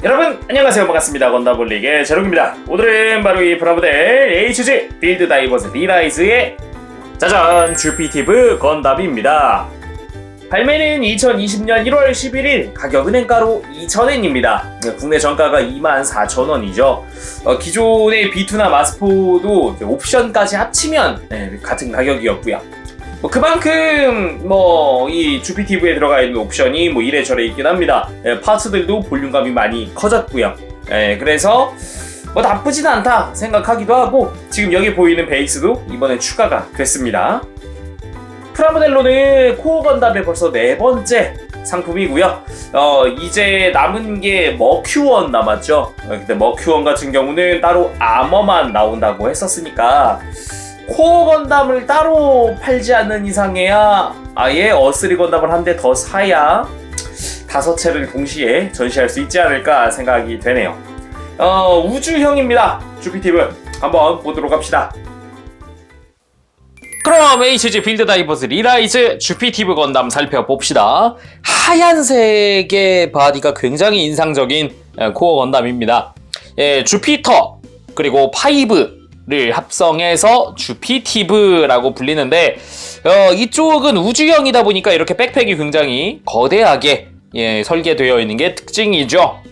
여러분 안녕하세요, 반갑습니다. 건담볼릭의 제록입니다. 오늘은 바로 이 프라모델 HG 필드 다이버스 리라이즈의 짜잔 주피티브 건담입니다. 발매는 2020년 1월 11일, 가격은 엔가로 2,000엔입니다. 국내 정가가 24,000원이죠. 기존의 B2나 마스포도 옵션까지 합치면 같은 가격이었고요. 그만큼 이 주피티브에 들어가 있는 옵션이 이래저래 있긴 합니다. 파츠들도 볼륨감이 많이 커졌고요. 그래서 나쁘진 않다 생각하기도 하고, 지금 여기 보이는 베이스도 이번에 추가가 됐습니다. 프라모델로는 코어 건담의 벌써 4번째 상품이고요. 이제 남은 게 머큐원 남았죠. 근데 머큐원 같은 경우는 따로 아머만 나온다고 했었으니까 코어 건담을 따로 팔지 않는 이상에야 아예 어스리 건담을 한 대 더 사야 5채를 동시에 전시할 수 있지 않을까 생각이 되네요. 우주형입니다. 주피티브 한번 보도록 합시다. 그럼 HG 필드 다이버스 리라이즈 주피티브 건담 살펴봅시다. 하얀색의 바디가 굉장히 인상적인 코어 건담입니다. 주피터 그리고 파이브를 합성해서 주피티브라고 불리는데, 이쪽은 우주형이다 보니까 이렇게 백팩이 굉장히 거대하게 설계되어 있는 게 특징이죠.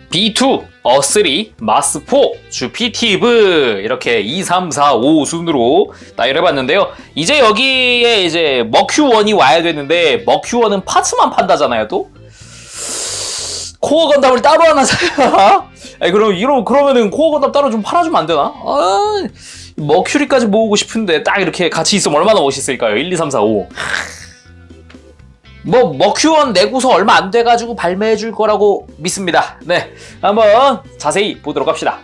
B2, 어3, 마스4, 주피티브 이렇게 2, 3, 4, 5 순으로 나열해봤는데요. 이제 여기에 이제 머큐1이 와야 되는데, 머큐1은 파츠만 판다잖아요. 또 코어 건담을 따로 하나 사야 그러면은 코어 건담 따로 좀 팔아주면 안 되나? 머큐리까지 모으고 싶은데 딱 이렇게 같이 있으면 얼마나 멋있을까요? 1, 2, 3, 4, 5. 머큐원 내고서 얼마 안 돼가지고 발매해줄 거라고 믿습니다. 네, 한번 자세히 보도록 합시다.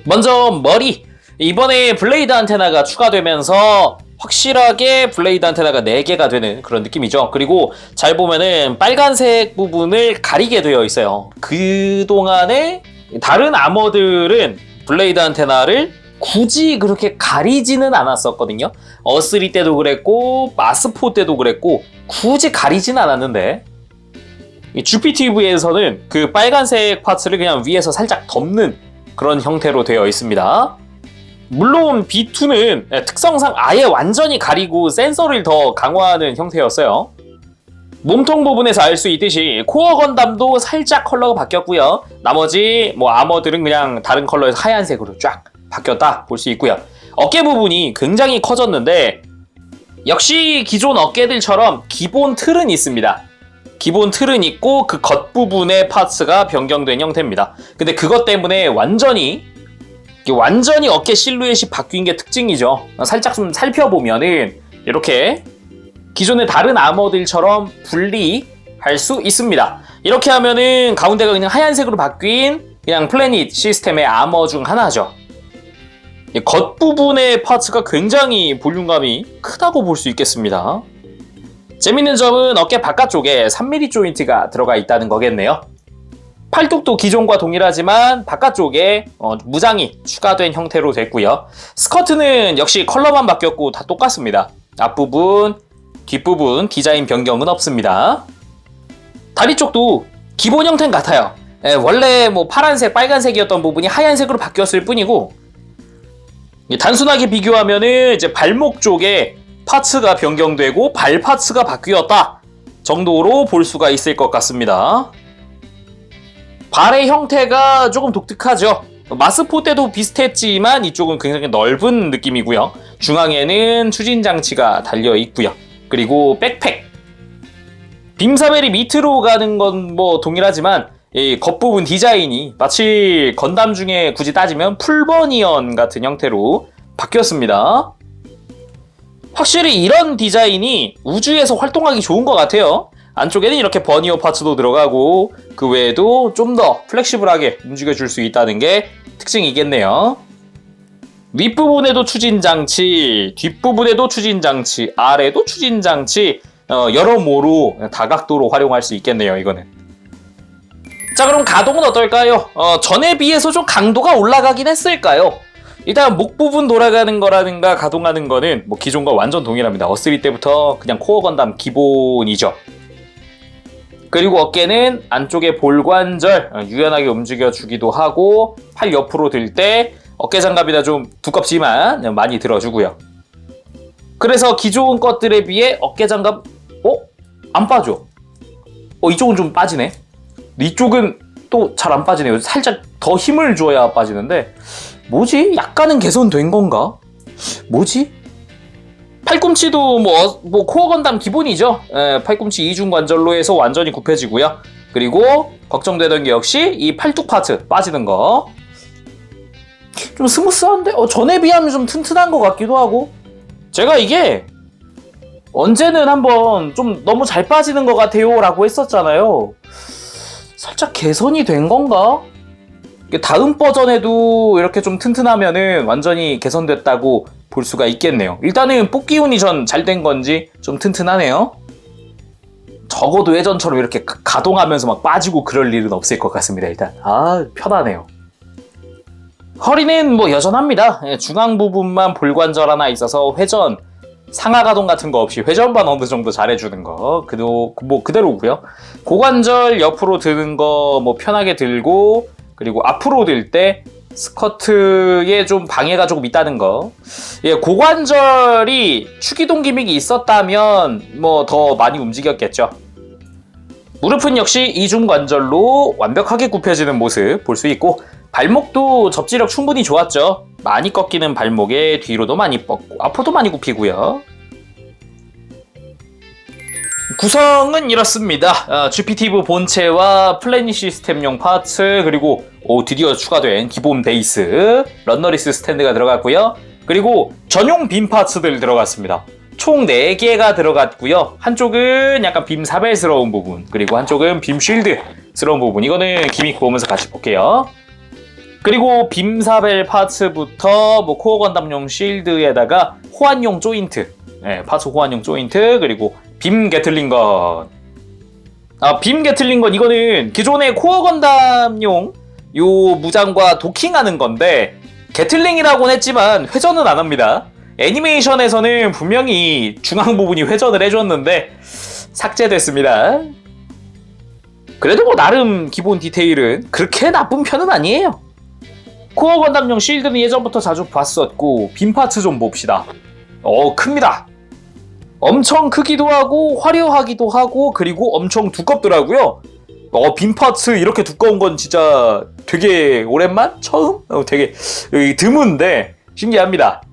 먼저 머리. 이번에 블레이드 안테나가 추가되면서 확실하게 블레이드 안테나가 4개가 되는 그런 느낌이죠. 그리고 잘 보면은 빨간색 부분을 가리게 되어 있어요. 그동안에 다른 아머들은 블레이드 안테나를 굳이 그렇게 가리지는 않았었거든요. 어3 때도 그랬고 마스4 때도 그랬고 굳이 가리진 않았는데, 이 주피티브에서는 그 빨간색 파츠를 그냥 위에서 살짝 덮는 그런 형태로 되어 있습니다. 물론 B2는 특성상 아예 완전히 가리고 센서를 더 강화하는 형태였어요. 몸통 부분에서 알 수 있듯이 코어 건담도 살짝 컬러가 바뀌었고요. 나머지 아머들은 그냥 다른 컬러에서 하얀색으로 쫙 바뀌었다 볼 수 있고요. 어깨 부분이 굉장히 커졌는데, 역시 기존 어깨들처럼 기본 틀은 있습니다. 기본 틀은 있고 그 겉부분의 파츠가 변경된 형태입니다. 근데 그것 때문에 완전히 어깨 실루엣이 바뀐 게 특징이죠. 살짝 좀 살펴보면은 이렇게 기존의 다른 아머들처럼 분리할 수 있습니다. 이렇게 하면은 가운데가 그냥 하얀색으로 바뀐 그냥 플래닛 시스템의 아머 중 하나죠. 겉부분의 파츠가 굉장히 볼륨감이 크다고 볼 수 있겠습니다. 재밌는 점은 어깨 바깥쪽에 3mm 조인트가 들어가 있다는 거겠네요. 팔뚝도 기존과 동일하지만 바깥쪽에 무장이 추가된 형태로 됐고요. 스커트는 역시 컬러만 바뀌었고 다 똑같습니다. 앞부분, 뒷부분 디자인 변경은 없습니다. 다리 쪽도 기본 형태는 같아요. 원래 파란색, 빨간색이었던 부분이 하얀색으로 바뀌었을 뿐이고, 단순하게 비교하면은 이제 발목 쪽에 파츠가 변경되고 발 파츠가 바뀌었다 정도로 볼 수가 있을 것 같습니다. 발의 형태가 조금 독특하죠. 마스4 때도 비슷했지만 이쪽은 굉장히 넓은 느낌이고요. 중앙에는 추진 장치가 달려 있고요. 그리고 백팩. 빔사벨이 밑으로 가는 건 동일하지만 이 겉부분 디자인이 마치 건담 중에 굳이 따지면 풀버니언 같은 형태로 바뀌었습니다. 확실히 이런 디자인이 우주에서 활동하기 좋은 것 같아요. 안쪽에는 이렇게 버니어 파츠도 들어가고 그 외에도 좀 더 플렉시블하게 움직여줄 수 있다는 게 특징이겠네요. 윗부분에도 추진장치, 뒷부분에도 추진장치, 아래도 추진장치, 여러모로 다각도로 활용할 수 있겠네요, 이거는. 자, 그럼 가동은 어떨까요? 전에 비해서 좀 강도가 올라가긴 했을까요? 일단 목 부분 돌아가는 거라든가 가동하는 거는 기존과 완전 동일합니다. 어3 때부터 그냥 코어 건담 기본이죠. 그리고 어깨는 안쪽에 볼관절 유연하게 움직여주기도 하고 팔 옆으로 들 때 어깨 장갑이나 좀 두껍지만 많이 들어주고요. 그래서 기존 것들에 비해 어깨 장갑 안 빠져. 이쪽은 좀 빠지네. 이쪽은 또 잘 안 빠지네요. 살짝 더 힘을 줘야 빠지는데 뭐지? 약간은 개선된 건가? 뭐지? 팔꿈치도 뭐 코어 건담 기본이죠. 팔꿈치 이중 관절로 해서 완전히 굽혀지고요. 그리고 걱정되던 게 역시 이 팔뚝 파트 빠지는 거. 좀 스무스한데? 전에 비하면 좀 튼튼한 것 같기도 하고. 제가 이게 언제는 한번 좀 너무 잘 빠지는 것 같아요 라고 했었잖아요. 살짝 개선이 된 건가? 다음 버전에도 이렇게 좀 튼튼하면은 완전히 개선됐다고 볼 수가 있겠네요. 일단은 뽑기 운이 전 잘 된 건지 좀 튼튼하네요. 적어도 예전처럼 이렇게 가동하면서 막 빠지고 그럴 일은 없을 것 같습니다. 일단 편하네요. 허리는 뭐 여전합니다. 중앙 부분만 볼관절 하나 있어서 회전 상하 가동 같은 거 없이 회전만 어느 정도 잘해주는 거 뭐 그대로고요. 고관절 옆으로 드는 거 뭐 편하게 들고, 그리고 앞으로 들 때 스커트에 좀 방해가 조금 있다는 거. 고관절이 축이동 기믹이 있었다면 뭐 더 많이 움직였겠죠. 무릎은 역시 이중관절로 완벽하게 굽혀지는 모습 볼 수 있고, 발목도 접지력 충분히 좋았죠. 많이 꺾이는 발목에 뒤로도 많이 뻗고 앞으로도 많이 굽히고요. 구성은 이렇습니다. GPTV 본체와 플래닛 시스템용 파츠, 그리고 드디어 추가된 기본 베이스 런너리스 스탠드가 들어갔고요. 그리고 전용 빔 파츠들 들어갔습니다. 총 4개가 들어갔고요. 한쪽은 약간 빔 사벨스러운 부분, 그리고 한쪽은 빔 쉴드스러운 부분. 이거는 기믹 보면서 같이 볼게요. 그리고 빔사벨 파츠부터 뭐 코어 건담용 실드에다가 호환용 조인트, 파츠 호환용 조인트, 그리고 빔 게틀링건. 빔 게틀링건 이거는 기존의 코어 건담용 요 무장과 도킹하는 건데 게틀링이라고는 했지만 회전은 안 합니다. 애니메이션에서는 분명히 중앙 부분이 회전을 해줬는데 삭제됐습니다. 그래도 뭐 나름 기본 디테일은 그렇게 나쁜 편은 아니에요. 코어 건담용 실드는 예전부터 자주 봤었고, 빔 파츠 좀 봅시다. 큽니다. 엄청 크기도 하고 화려하기도 하고, 그리고 엄청 두껍더라고요. 빔 파츠 이렇게 두꺼운 건 진짜 되게 오랜만? 처음? 되게 드문데 신기합니다.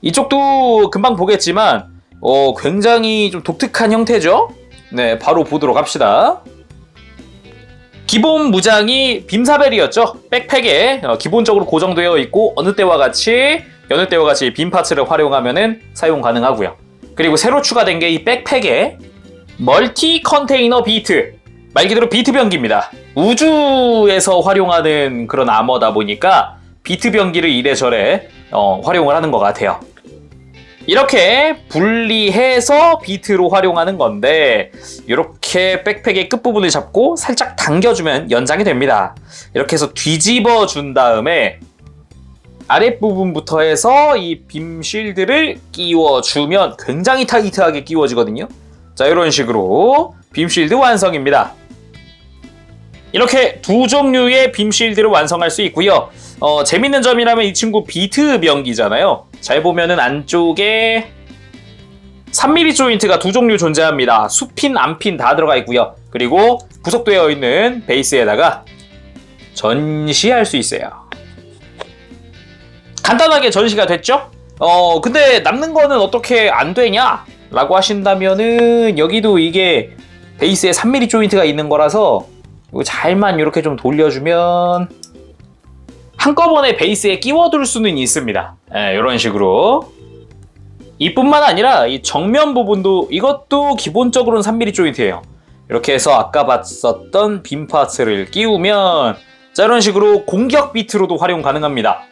이쪽도 금방 보겠지만 굉장히 좀 독특한 형태죠? 네, 바로 보도록 합시다. 기본 무장이 빔사벨이었죠. 백팩에 기본적으로 고정되어 있고 여느 때와 같이 빔 파츠를 활용하면 사용 가능하고요. 그리고 새로 추가된 게 이 백팩에 멀티 컨테이너 비트, 말 그대로 비트 병기입니다. 우주에서 활용하는 그런 아머다 보니까 비트 병기를 이래저래 활용을 하는 것 같아요. 이렇게 분리해서 비트로 활용하는 건데, 이렇게 백팩의 끝부분을 잡고 살짝 당겨주면 연장이 됩니다. 이렇게 해서 뒤집어 준 다음에 아랫부분부터 해서 이 빔 쉴드를 끼워주면 굉장히 타이트하게 끼워지거든요. 자, 이런 식으로 빔 쉴드 완성입니다. 이렇게 두 종류의 빔 쉴드를 완성할 수 있고요. 재밌는 점이라면 이 친구 비트 병기잖아요. 잘 보면은 안쪽에 3mm 조인트가 두 종류 존재합니다. 수핀, 안핀 다 들어가 있고요. 그리고 부속되어 있는 베이스에다가 전시할 수 있어요. 간단하게 전시가 됐죠? 근데 남는 거는 어떻게 안 되냐? 라고 하신다면은 여기도 이게 베이스에 3mm 조인트가 있는 거라서 이거 잘만 이렇게 좀 돌려주면 한꺼번에 베이스에 끼워둘 수는 있습니다. 이런 식으로. 이뿐만 아니라 이 정면 부분도 이것도 기본적으로는 3mm 조인트예요. 이렇게 해서 아까 봤었던 빔 파츠를 끼우면 자, 이런 식으로 공격 비트로도 활용 가능합니다.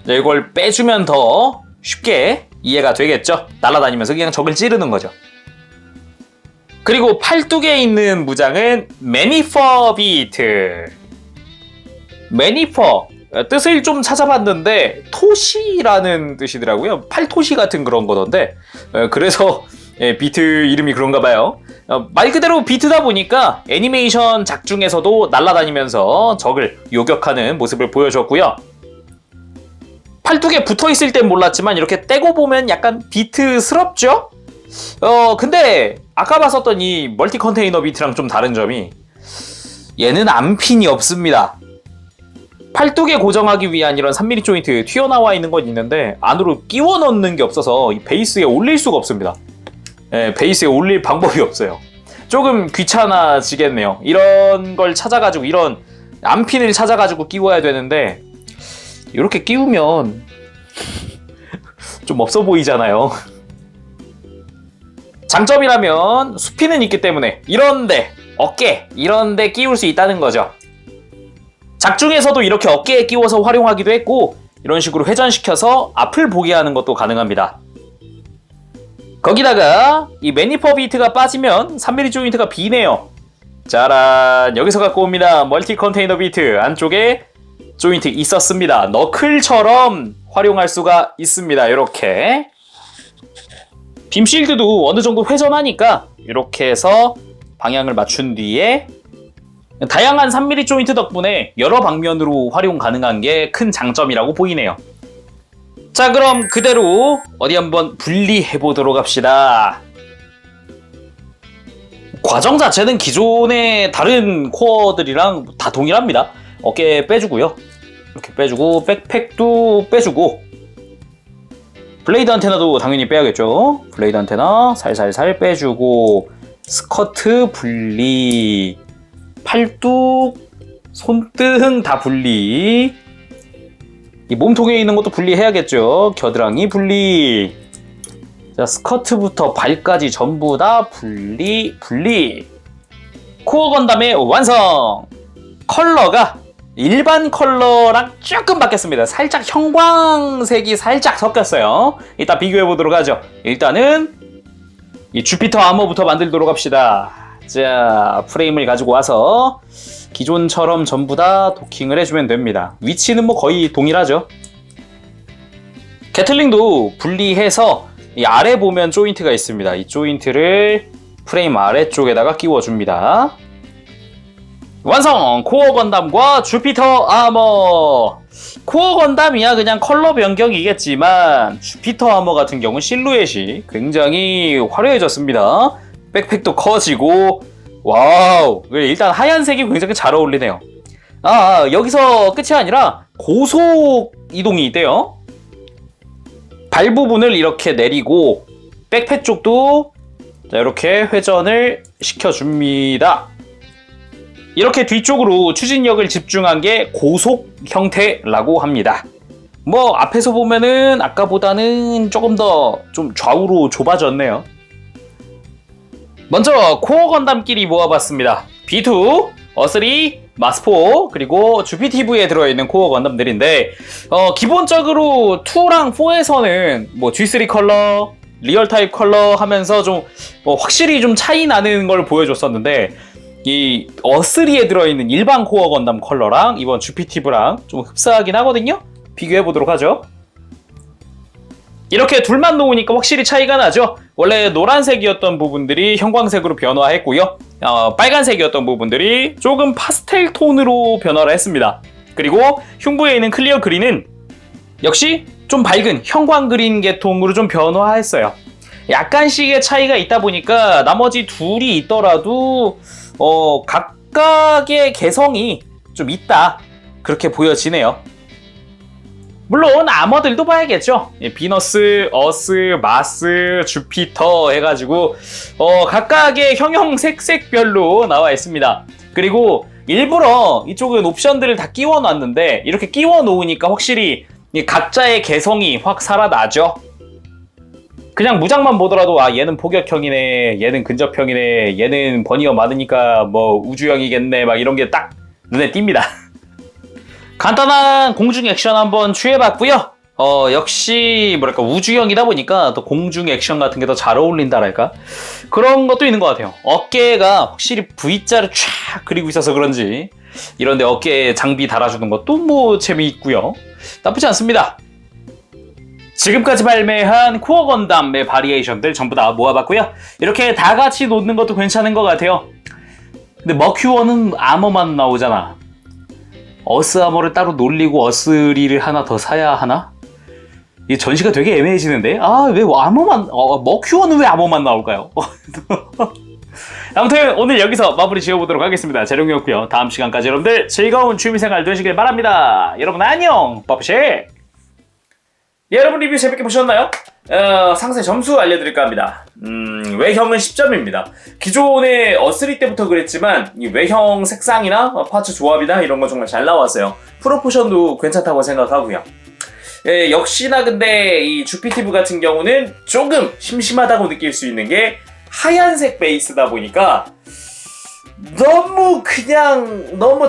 자, 이걸 빼주면 더 쉽게 이해가 되겠죠? 날아다니면서 그냥 적을 찌르는 거죠. 그리고 팔뚝에 있는 무장은 매니퍼 비트. 매니퍼 뜻을 좀 찾아봤는데 토시라는 뜻이더라고요. 팔토시 같은 그런 거던데 그래서 비트 이름이 그런가 봐요. 말 그대로 비트다 보니까 애니메이션 작중에서도 날아다니면서 적을 요격하는 모습을 보여줬고요. 팔뚝에 붙어있을 땐 몰랐지만 이렇게 떼고 보면 약간 비트스럽죠? 근데 아까 봤었던 이 멀티 컨테이너 비트랑 좀 다른 점이 얘는 암핀이 없습니다. 팔뚝에 고정하기 위한 이런 3mm 조인트 튀어나와 있는 건 있는데 안으로 끼워 넣는 게 없어서 이 베이스에 올릴 수가 없습니다. 베이스에 올릴 방법이 없어요. 조금 귀찮아지겠네요. 이런 걸 찾아가지고 이런 암핀을 찾아가지고 끼워야 되는데 이렇게 끼우면 좀 없어 보이잖아요. 장점이라면 수피는 있기 때문에 이런데 어깨 이런데 끼울 수 있다는 거죠. 작중에서도 이렇게 어깨에 끼워서 활용하기도 했고 이런 식으로 회전시켜서 앞을 보게 하는 것도 가능합니다. 거기다가 이 매니퍼 비트가 빠지면 3mm 조인트가 비네요. 짜란, 여기서 갖고 옵니다. 멀티 컨테이너 비트 안쪽에 조인트 있었습니다. 너클처럼 활용할 수가 있습니다. 이렇게 빔 실드도 어느 정도 회전하니까 이렇게 해서 방향을 맞춘 뒤에 다양한 3mm 조인트 덕분에 여러 방면으로 활용 가능한 게 큰 장점이라고 보이네요. 자, 그럼 그대로 어디 한번 분리해 보도록 합시다. 과정 자체는 기존의 다른 코어들이랑 다 동일합니다. 어깨 빼주고요. 이렇게 빼주고 백팩도 빼주고 블레이드 안테나도 당연히 빼야겠죠. 블레이드 안테나 살살살 빼주고 스커트 분리, 팔뚝, 손등 다 분리, 이 몸통에 있는 것도 분리해야겠죠. 겨드랑이 분리. 자, 스커트부터 발까지 전부 다 분리. 코어 건담의 완성! 컬러가 일반 컬러랑 조금 바뀌었습니다. 살짝 형광색이 살짝 섞였어요. 이따 비교해 보도록 하죠. 일단은 이 주피터 아머부터 만들도록 합시다. 자, 프레임을 가지고 와서 기존처럼 전부 다 도킹을 해주면 됩니다. 위치는 뭐 거의 동일하죠. 게틀링도 분리해서 이 아래 보면 조인트가 있습니다. 이 조인트를 프레임 아래쪽에다가 끼워줍니다. 완성! 코어 건담과 주피터 아머! 코어 건담이야 그냥 컬러 변경이겠지만 주피터 아머 같은 경우는 실루엣이 굉장히 화려해졌습니다. 백팩도 커지고 와우! 일단 하얀색이 굉장히 잘 어울리네요. 여기서 끝이 아니라 고속 이동이 있대요. 발 부분을 이렇게 내리고 백팩 쪽도 자, 이렇게 회전을 시켜줍니다. 이렇게 뒤쪽으로 추진력을 집중한 게 고속 형태라고 합니다. 뭐 앞에서 보면은 아까보다는 조금 더 좀 좌우로 좁아졌네요. 먼저 코어 건담끼리 모아봤습니다. B2, 어스리, 마스4 그리고 주피티브에 들어있는 코어 건담들인데 기본적으로 2랑 4에서는 뭐 G3 컬러, 리얼 타입 컬러 하면서 좀 확실히 좀 차이 나는 걸 보여줬었는데 이 어스리에 들어있는 일반 코어 건담 컬러랑 이번 주피티브랑 좀 흡사하긴 하거든요. 비교해보도록 하죠. 이렇게 둘만 놓으니까 확실히 차이가 나죠. 원래 노란색이었던 부분들이 형광색으로 변화했고요. 빨간색이었던 부분들이 조금 파스텔 톤으로 변화를 했습니다. 그리고 흉부에 있는 클리어 그린은 역시 좀 밝은 형광 그린 계통으로 좀 변화했어요. 약간씩의 차이가 있다 보니까 나머지 둘이 있더라도 각각의 개성이 좀 있다 그렇게 보여지네요. 물론 아머들도 봐야겠죠. 비너스, 어스, 마스, 주피터 해가지고 각각의 형형색색별로 나와 있습니다. 그리고 일부러 이쪽은 옵션들을 다 끼워 놨는데 이렇게 끼워 놓으니까 확실히 각자의 개성이 확 살아나죠. 그냥 무장만 보더라도 얘는 포격형이네, 얘는 근접형이네, 얘는 버니어 많으니까 뭐 우주형이겠네 막 이런 게 딱 눈에 띕니다. 간단한 공중 액션 한번 취해봤고요. 역시 뭐랄까 우주형이다 보니까 또 공중 액션 같은 게 더 잘 어울린다랄까 그런 것도 있는 것 같아요. 어깨가 확실히 V자를 쫙 그리고 있어서 그런지 이런데 어깨에 장비 달아주는 것도 뭐 재미있고요. 나쁘지 않습니다. 지금까지 발매한 코어 건담의 바리에이션들 전부 다 모아봤고요. 이렇게 다 같이 놓는 것도 괜찮은 것 같아요. 근데 머큐어는 아머만 나오잖아. 어스 아머를 따로 놀리고 어스리를 하나 더 사야 하나? 이 전시가 되게 애매해지는데? 아, 왜 아머만, 머큐어는 왜 아머만 나올까요? 아무튼 오늘 여기서 마무리 지어보도록 하겠습니다. 재룡이었고요. 다음 시간까지 여러분들 즐거운 취미생활 되시길 바랍니다. 여러분 안녕! 버프식! 예, 여러분 리뷰 재밌게 보셨나요? 상세 점수 알려드릴까 합니다. 외형은 10점입니다. 기존의 어스리 때부터 그랬지만 이 외형 색상이나 파츠 조합이나 이런 거 정말 잘 나왔어요. 프로포션도 괜찮다고 생각하고요. 예, 역시나 근데 이 주피티브 같은 경우는 조금 심심하다고 느낄 수 있는 게 하얀색 베이스다 보니까 너무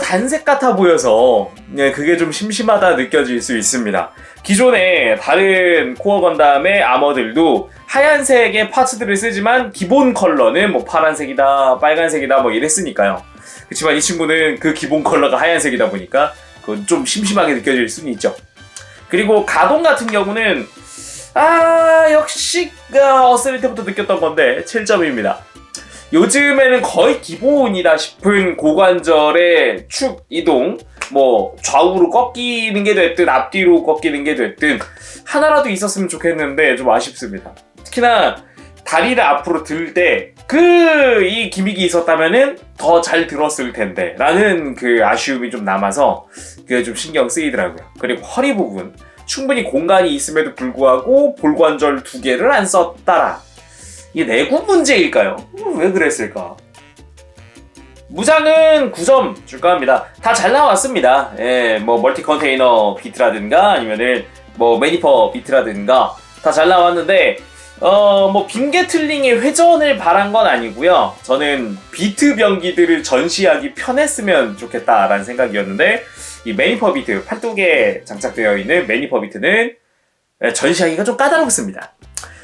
단색 같아 보여서 예, 그게 좀 심심하다 느껴질 수 있습니다. 기존의 다른 코어 건담의 아머들도 하얀색의 파츠들을 쓰지만 기본 컬러는 뭐 파란색이다, 빨간색이다 뭐 이랬으니까요. 그렇지만 이 친구는 그 기본 컬러가 하얀색이다 보니까 그건 좀 심심하게 느껴질 수는 있죠. 그리고 가동 같은 경우는 역시 어스리 때부터 느꼈던 건데 7점입니다. 요즘에는 거의 기본이다 싶은 고관절의 축 이동, 뭐 좌우로 꺾이는 게 됐든 앞뒤로 꺾이는 게 됐든 하나라도 있었으면 좋겠는데 좀 아쉽습니다. 특히나 다리를 앞으로 들 때 이 기믹이 있었다면은 더 잘 들었을 텐데 라는 그 아쉬움이 좀 남아서 그게 좀 신경 쓰이더라고요. 그리고 허리 부분 충분히 공간이 있음에도 불구하고 볼관절 2개를 안 썼다라. 이게 내구 문제일까요? 왜 그랬을까? 무장은 9점 줄까 합니다. 다 잘 나왔습니다. 예, 뭐 멀티 컨테이너 비트라든가 아니면은 뭐 매니퍼 비트라든가 다 잘 나왔는데 뭐 빙게틀링의 회전을 바란 건 아니고요. 저는 비트 병기들을 전시하기 편했으면 좋겠다라는 생각이었는데 이 매니퍼 비트, 팔뚝에 장착되어 있는 매니퍼 비트는 전시하기가 좀 까다롭습니다.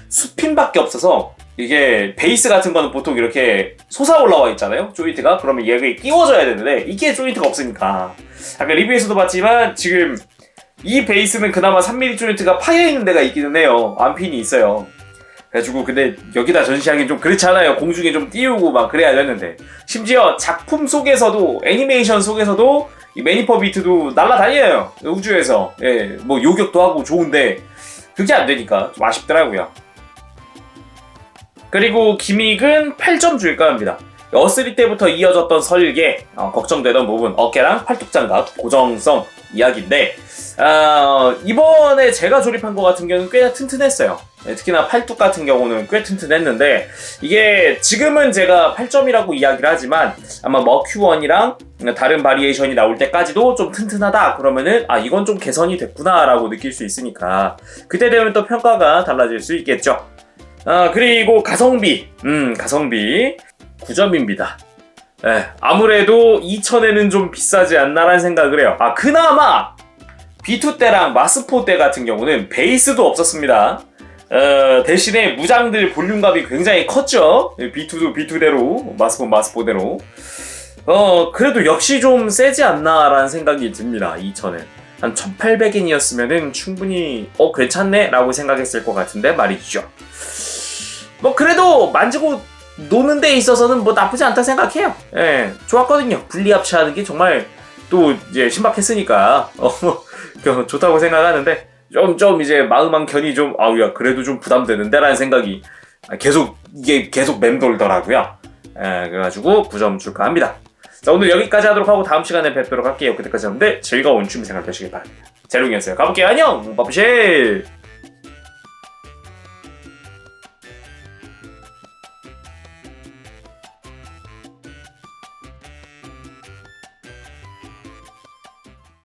수핀밖에 없어서 이게 베이스 같은 거는 보통 이렇게 솟아 올라와 있잖아요, 조인트가. 그러면 얘가 끼워져야 되는데 이게 조인트가 없으니까 아까 리뷰에서도 봤지만 지금 이 베이스는 그나마 3mm 조인트가 파여있는 데가 있기는 해요. 안핀이 있어요. 그래가지고 근데 여기다 전시하기는 좀 그렇잖아요. 공중에 좀 띄우고 막 그래야 되는데 심지어 작품 속에서도 애니메이션 속에서도 이 매니퍼 비트도 날아다녀요, 우주에서. 예, 뭐 요격도 하고 좋은데 그게 안 되니까 좀 아쉽더라고요. 그리고 기믹은 8점 줄까 합니다. 어스리 때부터 이어졌던 설계, 걱정되던 부분, 어깨랑 팔뚝장갑 고정성 이야기인데 이번에 제가 조립한 것 같은 경우는 꽤 튼튼했어요. 특히나 팔뚝 같은 경우는 꽤 튼튼했는데 이게 지금은 제가 8점이라고 이야기를 하지만 아마 머큐원이랑 다른 바리에이션이 나올 때까지도 좀 튼튼하다 그러면은 이건 좀 개선이 됐구나 라고 느낄 수 있으니까 그때 되면 또 평가가 달라질 수 있겠죠. 그리고 가성비 9점입니다. 아무래도 2,000에는 좀 비싸지 않나라는 생각을 해요. 그나마 B2 때랑 마스포 때 같은 경우는 베이스도 없었습니다. 대신에 무장들 볼륨감이 굉장히 컸죠. B2도 B2대로, 마스포대로. 그래도 역시 좀 세지 않나라는 생각이 듭니다. 2,000엔. 한 1,800엔이었으면은 충분히 괜찮네 라고 생각했을 것 같은데 말이죠. 뭐 그래도 만지고 노는 데 있어서는 뭐 나쁘지 않다 생각해요. 예, 좋았거든요. 분리합체하는 게 정말 또 이제 신박했으니까 좋다고 생각하는데 좀 이제 마음 한켠이 좀 야 그래도 좀 부담되는데 라는 생각이 이게 계속 맴돌더라고요. 그래가지고 9점 줄까 합니다. 자, 오늘 여기까지 하도록 하고 다음 시간에 뵙도록 할게요. 그때까지 여러분들 즐거운 취미생활 되시길 바랍니다. 재룡이었어요. 가볼게요. 안녕. 바쁘실.